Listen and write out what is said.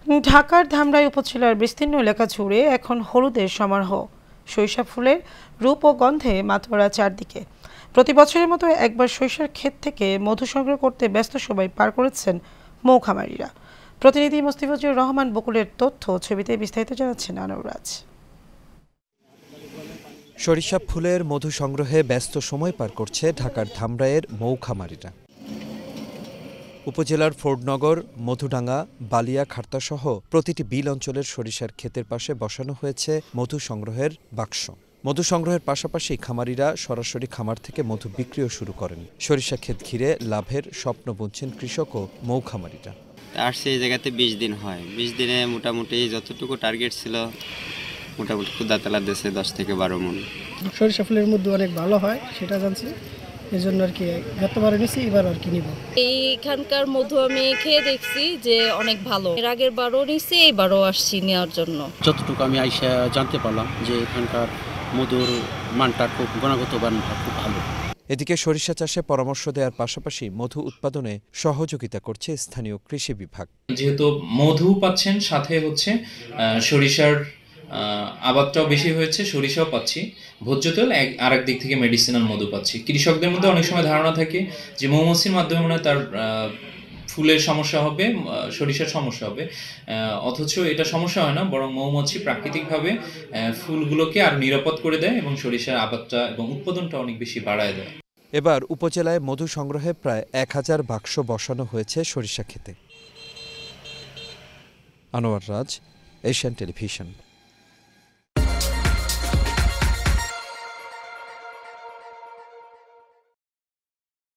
ঢাকার ধামরাই উপজেলার বিস্তীর্ণ এলাকা জুড়ে এখন হলুদের সমারোহ। সরিষা ফুলের রূপ ও গন্ধে মাতোয়ারা চারদিকে। প্রতি বছরের মতো একবার সরিষার ক্ষেত থেকে মধু সংগ্রহ করতে ব্যস্ত সময় পার করেছেন মৌখামারিরা। প্রতিনিধি মুস্তাফিজুর রহমান বকুলের তথ্য ছবিতে বিস্তারিত জানাচ্ছেন আনোয়ার। সরিষা ফুলের মধু সংগ্রহে ব্যস্ত সময় পার করছে ঢাকার ধামরাইয়ের মৌখামারিরা। উপজেলার ফোর্ডনগর, মধুডাঙ্গা, বালিয়া, খার্তাসহ প্রতিটি বিল অঞ্চলের সরিষার ক্ষেতের পাশে বসানো হয়েছে মধু সংগ্রহের বাক্স। মধু সংগ্রহের পাশাপাশি খামারিরা সরাসরি খামার থেকে মধু বিক্রিও শুরু করেন। সরিষা ক্ষেত ঘিরে লাভের স্বপ্ন বুনছেন কৃষক ও মৌখামারিরা। আর সেই জায়গাতে 20 দিন হয়। 20 দিনে মোটামুটি যতটুকু টার্গেট ছিল মোটামুটি ক্ষুদাতলা দেশে 10 থেকে 12 মণ। সরিষা ফুলের মধ্যে অনেক ভালো হয় সেটা জানছি, এই জন্য আর কি গতবারে নিছি, এবার আর কি নিব। এইখানকার মধু আমি খেয়ে দেখছি যে অনেক ভালো। এর আগের বারও নিছি, এইবারও আসছি নেওয়ার জন্য। যতটুকু আমি আইসা জানতে পারলাম যে এখানকার মধুর মানটা খুব গুণগত মান খুব ভালো। এদিকে সরিষা চাষে পরামর্শ দেওয়ার পাশাপাশি মধু উৎপাদনে সহযোগিতা করছে স্থানীয় কৃষি বিভাগ। যেহেতু মধু পাচ্ছেন, সাথে হচ্ছে সরিষার আবাদটাও বেশি হয়েছে, সরিষাও পাচ্ছি, ভোজ্য তেল আর এক দিক থেকে মেডিসিনাল মধু পাচ্ছি। কৃষকদের মধ্যে অনেক সময় ধারণা থাকে যে মৌমাছির মাধ্যমে মনে হয় তার ফুলের সমস্যা হবে, সরিষার সমস্যা হবে, অথচ এটা সমস্যা হয় না, বরং মৌমাছি প্রাকৃতিকভাবে ফুলগুলোকে আর নিরাপদ করে দেয় এবং সরিষার আবাদটা এবং উৎপাদনটা অনেক বেশি বাড়ায় দেয়। এবার উপজেলায় মধু সংগ্রহে প্রায় 1000 বাক্স বসানো হয়েছে সরিষা ক্ষেতে। আনোয়ার রাজ, এশিয়ান টেলিভিশন।